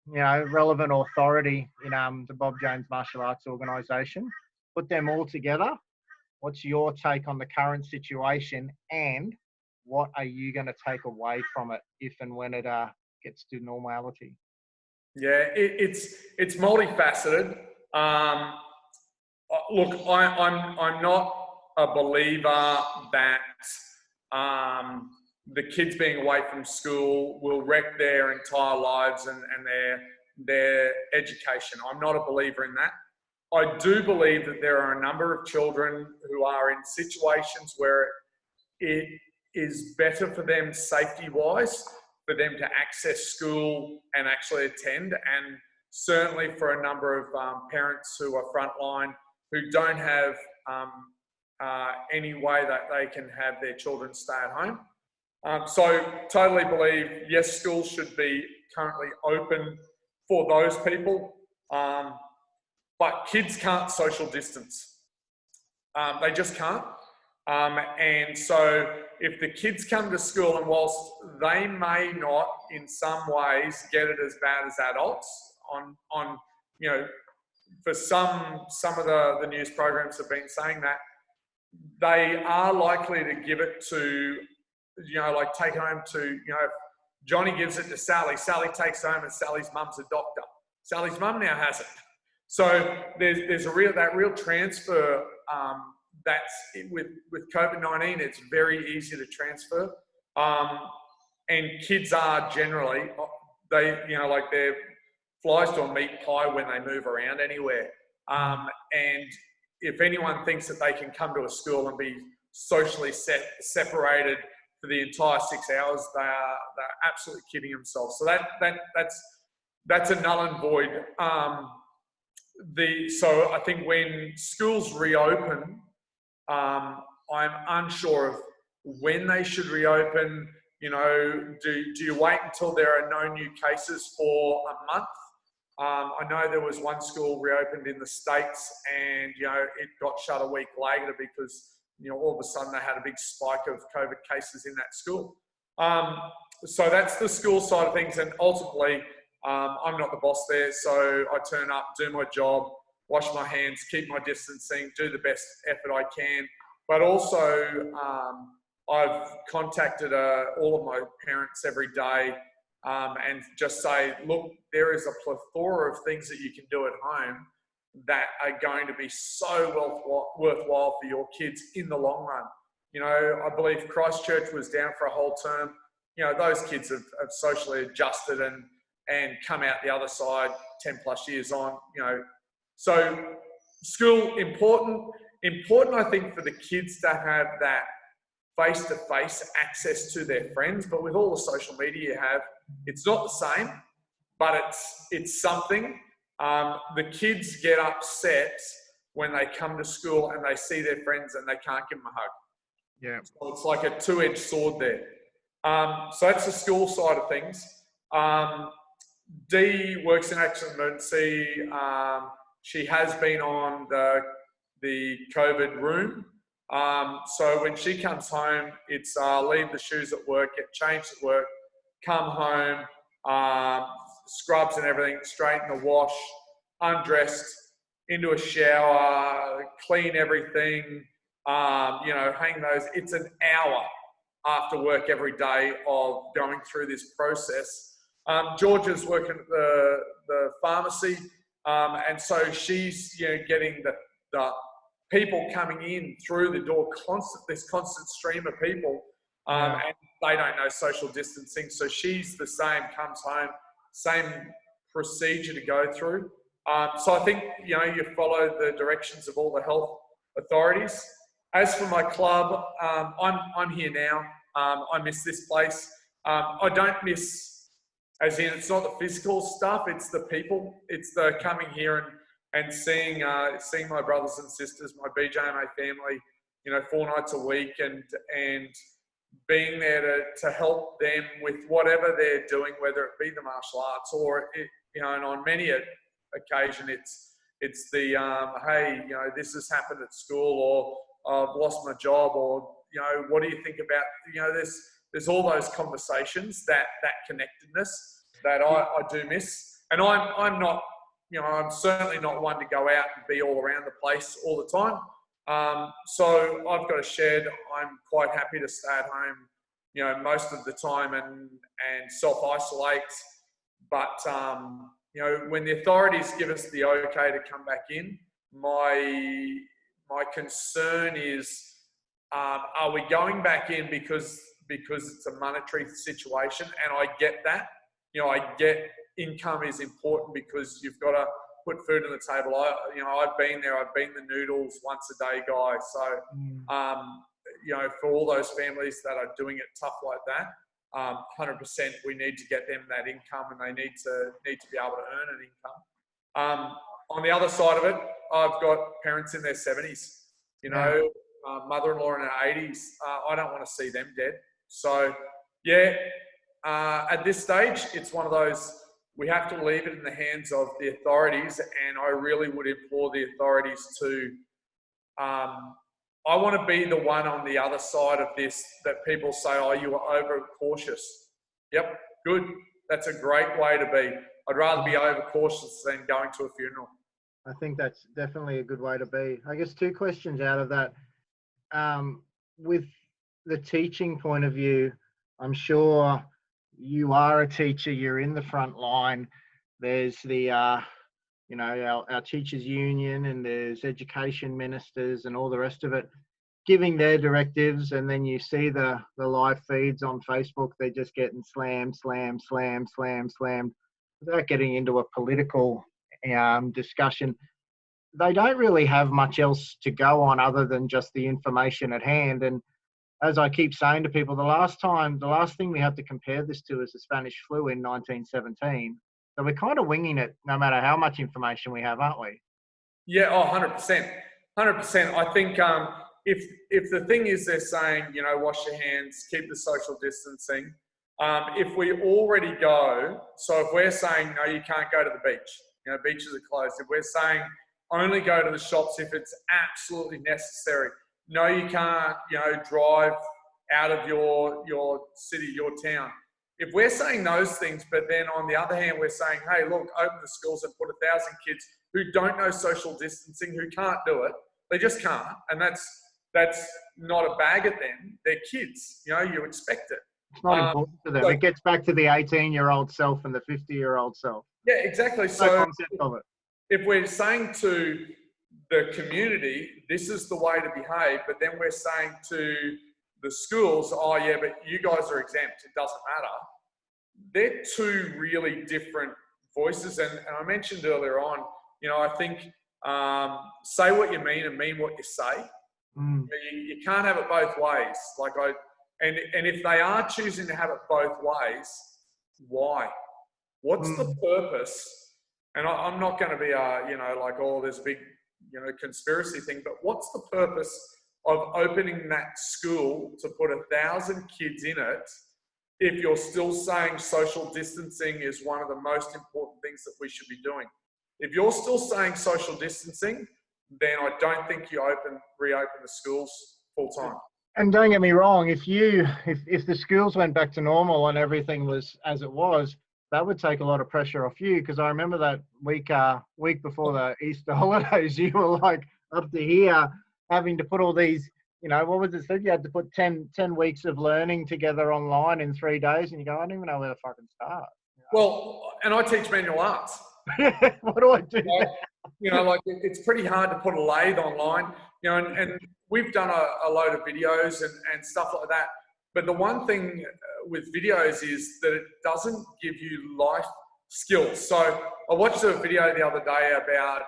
relevant authority in the Bob Jones Martial Arts Organisation. Put them all together. What's your take on the current situation, and what are you going to take away from it if and when it gets to normality? Yeah, it's multifaceted. Look, I'm not a believer that the kids being away from school will wreck their entire lives and their education. I'm not a believer in that. I do believe that there are a number of children who are in situations where it is better for them safety-wise for them to access school and actually attend, and certainly for a number of parents who are frontline who don't have any way that they can have their children stay at home. So totally believe, yes, schools should be currently open for those people, but kids can't social distance. They just can't. And so if the kids come to school, and whilst they may not in some ways get it as bad as adults, for some of the news programs have been saying that, they are likely to give it to, like take home to, if Johnny gives it to Sally, Sally takes home and Sally's mum's a doctor. Sally's mum now has it. So there's that real transfer. That's with COVID-19, it's very easy to transfer. And kids are generally, they're flies to a meat pie when they move around anywhere. And if anyone thinks that they can come to a school and be socially separated for the entire 6 hours, they're absolutely kidding themselves. So that's a null and void. So I think when schools reopen, I'm unsure of when they should reopen. Do you wait until there are no new cases for a month? I know there was one school reopened in the States, and it got shut a week later because all of a sudden they had a big spike of COVID cases in that school. So that's the school side of things, and ultimately I'm not the boss there, so I turn up, do my job, wash my hands, keep my distancing, do the best effort I can. But also I've contacted all of my parents every day and just say, look, there is a plethora of things that you can do at home that are going to be so worthwhile for your kids in the long run. I believe Christchurch was down for a whole term. Those kids have socially adjusted and come out the other side 10 plus years on, So school, important, I think, for the kids to have that face-to-face access to their friends. But with all the social media you have, it's not the same, but it's something. The kids get upset when they come to school and they see their friends and they can't give them a hug. Yeah. So it's like a two-edged sword there. So that's the school side of things. Dee works in accident emergency. She has been on the COVID room. So when she comes home, it's leave the shoes at work, get changed at work, come home, scrubs and everything, straight in the wash, undressed, into a shower, clean everything, hang those. It's an hour after work every day of going through this process. Georgia's working at the pharmacy, and so she's getting the people coming in through the door, this constant stream of people, and they don't know social distancing. So she's the same, comes home, same procedure to go through. So I think, you know, you follow the directions of all the health authorities. As for my club, I'm here now. I miss this place. I don't miss, as in, it's not the physical stuff, it's the people. It's the coming here and seeing my brothers and sisters, my BJMA family, you know, 4 nights a week, and being there to help them with whatever they're doing, whether it be the martial arts or, you know, and on many occasion it's the, hey, you know, this has happened at school, or I've lost my job, or, you know, what do you think about, you know, there's all those conversations, that connectedness that I do miss. And I'm not, you know, I'm certainly not one to go out and be all around the place all the time. So I've got a shed. I'm quite happy to stay at home, you know, most of the time and self-isolate. But, you know, when the authorities give us the okay to come back in, my concern is, are we going back in because it's a monetary situation? And I get that. You know, I get income is important because you've got to put food on the table. I've been there. I've been the noodles once a day guy. So, you know, for all those families that are doing it tough like that, 100%, we need to get them that income, and they need to be able to earn an income. On the other side of it, I've got parents in their 70s. You know, mother-in-law in her 80s. I don't want to see them dead. So, yeah, at this stage, it's one of those. We have to leave it in the hands of the authorities, and I really would implore the authorities to, I want to be the one on the other side of this that people say, oh, you were overcautious. Yep, good. That's a great way to be. I'd rather be overcautious than going to a funeral. I think that's definitely a good way to be. I guess 2 questions out of that. With the teaching point of view, I'm sure you are a teacher, you're in the front line. There's the, you know, our teachers union, and there's education ministers and all the rest of it giving their directives. And then you see the live feeds on Facebook, they're just getting slammed without getting into a political discussion. They don't really have much else to go on other than just the information at hand. And as I keep saying to people, the last thing we have to compare this to is the Spanish flu in 1917. So we're kind of winging it no matter how much information we have, aren't we? Yeah, 100%. 100%. I think if the thing is they're saying, you know, wash your hands, keep the social distancing, if we already go, so if we're saying, no, you can't go to the beach, you know, beaches are closed. If we're saying only go to the shops if it's absolutely necessary, no, you can't, you know, drive out of your city, your town. If we're saying those things, but then on the other hand, we're saying, hey, look, open the schools and put 1,000 kids who don't know social distancing, who can't do it. They just can't. And that's not a bag at them. They're kids. You know, you expect it. It's not important to them. It gets back to the 18-year-old self and the 50-year-old self. Yeah, exactly. No so concept of it. If we're saying to the community, this is the way to behave, but then we're saying to the schools, oh yeah, but you guys are exempt, it doesn't matter. They're 2 really different voices. And I mentioned earlier on, you know, I think say what you mean and mean what you say. You can't have it both ways. And if they are choosing to have it both ways, why? What's the purpose? And I'm not going to be, you know, like, oh, there's a big, you know, conspiracy thing, but what's the purpose of opening that school to put 1,000 kids in it if you're still saying social distancing is one of the most important things that we should be doing? If you're still saying social distancing, then I don't think you reopen the schools full time. And don't get me wrong, if the schools went back to normal and everything was as it was, that would take a lot of pressure off you. Because I remember that week before the Easter holidays, you were like up to here having to put all these, you know, what was it said? You had to put 10 weeks of learning together online in 3 days, and you go, I don't even know where to fucking start. You know? Well, and I teach manual arts. What do I do? You know, like it's pretty hard to put a lathe online, you know, and we've done a load of videos and stuff like that. But the one thing with videos is that it doesn't give you life skills. So I watched a video the other day about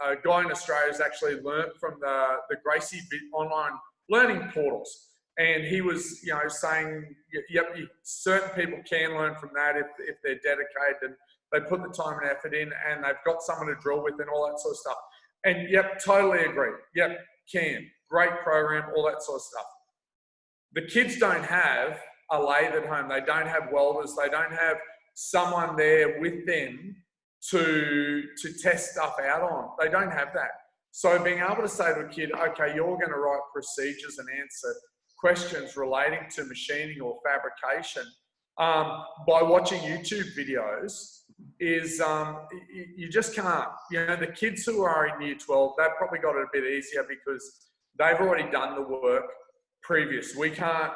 a guy in Australia who's actually learnt from the Gracie online learning portals. And he was, saying, yep, certain people can learn from that if they're dedicated and they put the time and effort in and they've got someone to drill with and all that sort of stuff. And yep, totally agree. Yep, can. Great program, all that sort of stuff. The kids don't have a lathe at home. They don't have welders. They don't have someone there with them to test stuff out on. They don't have that. So being able to say to a kid, okay, you're going to write procedures and answer questions relating to machining or fabrication by watching YouTube videos is you just can't. The kids who are in year 12, they've probably got it a bit easier because they've already done the work previous. We can't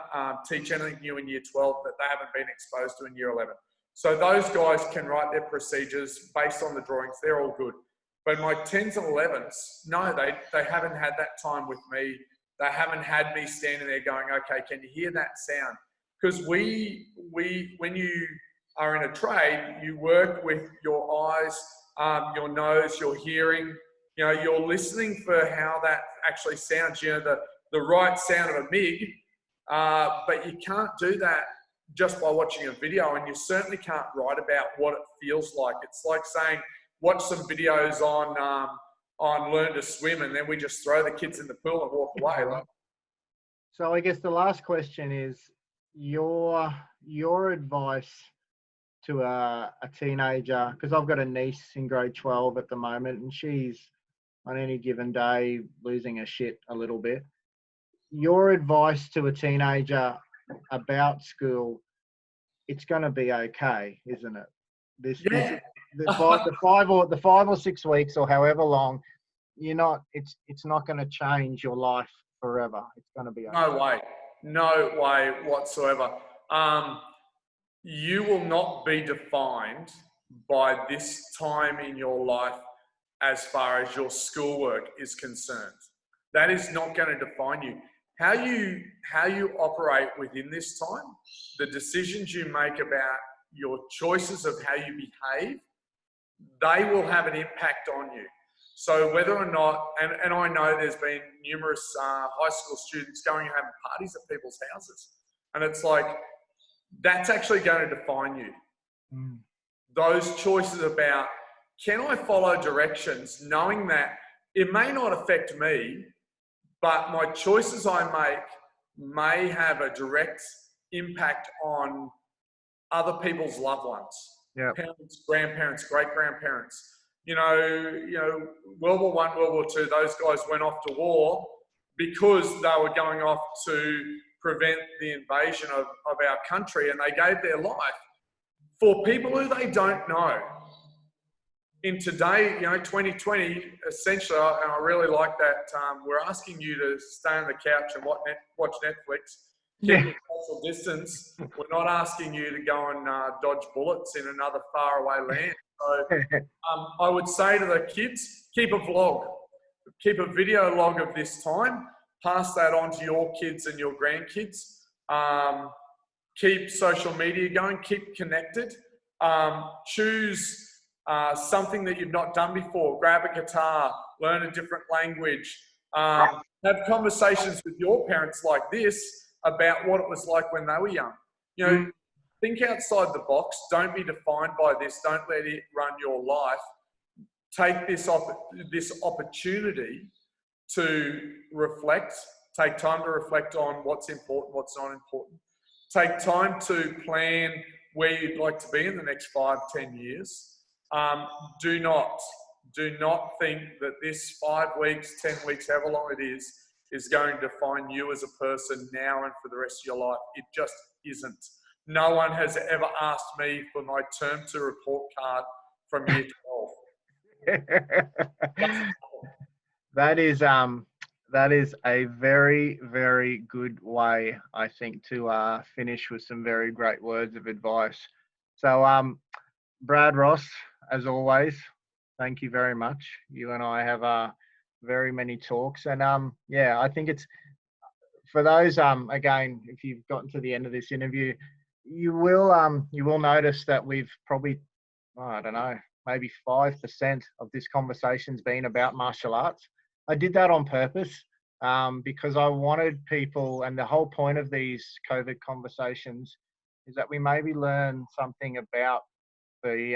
teach anything new in year 12 that they haven't been exposed to in year 11. So those guys can write their procedures based on the drawings. They're all good. But my 10s and 11s, no, they haven't had that time with me. They haven't had me standing there going, okay, can you hear that sound? Because when you are in a trade, you work with your eyes, your nose, your hearing. You're listening for how that actually sounds. The right sound of a MIG, but you can't do that just by watching a video, and you certainly can't write about what it feels like. It's like saying, watch some videos on learn to swim, and then we just throw the kids in the pool and walk away. Right? So I guess the last question is your advice to a teenager, because I've got a niece in grade 12 at the moment, and she's on any given day losing her shit a little bit. Your advice to a teenager about school, it's going to be okay, isn't it? The 5 or 6 weeks or however long, it's not going to change your life forever. It's going to be okay. No way whatsoever. You will not be defined by this time in your life as far as your schoolwork is concerned. That is not going to define you. How you operate within this time, the decisions you make about your choices of how you behave, they will have an impact on you. So whether or not, and I know there's been numerous high school students going and having parties at people's houses, and it's like, that's actually going to define you. Mm. Those choices about, can I follow directions, knowing that it may not affect me, but my choices I make may have a direct impact on other people's loved ones, parents, grandparents, great-grandparents. World War I, World War II, those guys went off to war because they were going off to prevent the invasion of our country, and they gave their life for people who they don't know. In today, 2020, essentially, and I really like that, we're asking you to stay on the couch and watch Netflix, keep your social distance. We're not asking you to go and dodge bullets in another faraway land. So I would say to the kids, keep a vlog, keep a video log of this time, pass that on to your kids and your grandkids. Keep social media going, keep connected. Choose something that you've not done before. Grab a guitar, learn a different language. Have conversations with your parents like this about what it was like when they were young. Think outside the box. Don't be defined by this. Don't let it run your life. Take this opportunity to reflect. Take time to reflect on what's important, what's not important. Take time to plan where you'd like to be in the next 5-10 years. Do not think that this 5 weeks, 10 weeks, however long it is going to define you as a person now and for the rest of your life. It just isn't. No one has ever asked me for my term to report card from year 12. That is a very, very good way, I think, to finish with some very great words of advice. So, Brad Ross, as always, thank you very much. You and I have very many talks, and I think it's for those again, if you've gotten to the end of this interview, you will notice that we've probably, I don't know, maybe 5% of this conversation's been about martial arts. I did that on purpose because I wanted people, and the whole point of these COVID conversations is that we maybe learn something about the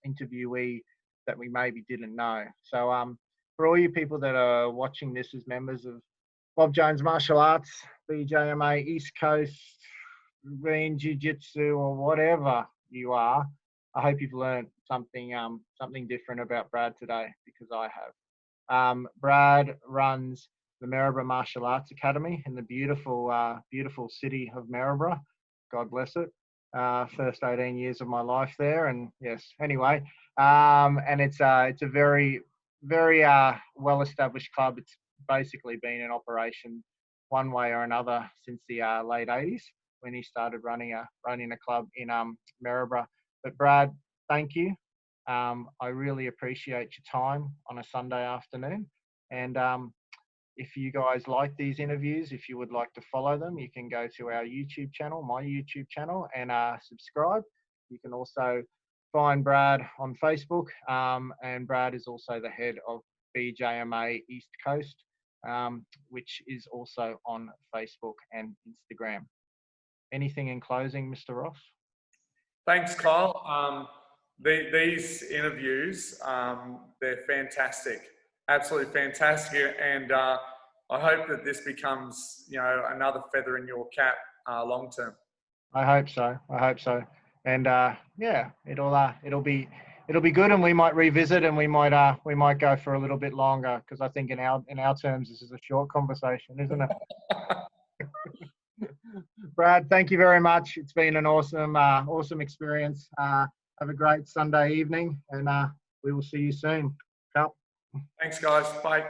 interviewee that we maybe didn't know. So for all you people that are watching this as members of Bob Jones Martial Arts, BJMA, East Coast, Green Jiu-Jitsu, or whatever you are, I hope you've learned something different about Brad today, because I have. Brad runs the Maryborough Martial Arts Academy in the beautiful city of Maryborough. God bless it. First 18 years of my life there, and yes. Anyway, and it's a very well-established club. It's basically been in operation one way or another since the late 80s, when he started running a club in Maryborough. But Brad, thank you. I really appreciate your time on a Sunday afternoon. And if you guys like these interviews, if you would like to follow them, you can go to our YouTube channel, my YouTube channel, and subscribe. You can also find Brad on Facebook, and Brad is also the head of BJMA East Coast, which is also on Facebook and Instagram. Anything in closing, Mr. Ross? Thanks, Kyle. These interviews, they're fantastic, absolutely fantastic, and I hope that this becomes, another feather in your cap long term. I hope so. And yeah, it'll be good, and we might revisit, and we might go for a little bit longer, because I think in our terms this is a short conversation, isn't it? Brad, thank you very much. It's been an awesome experience. Have a great Sunday evening, and we will see you soon. Ciao. Thanks, guys. Bye.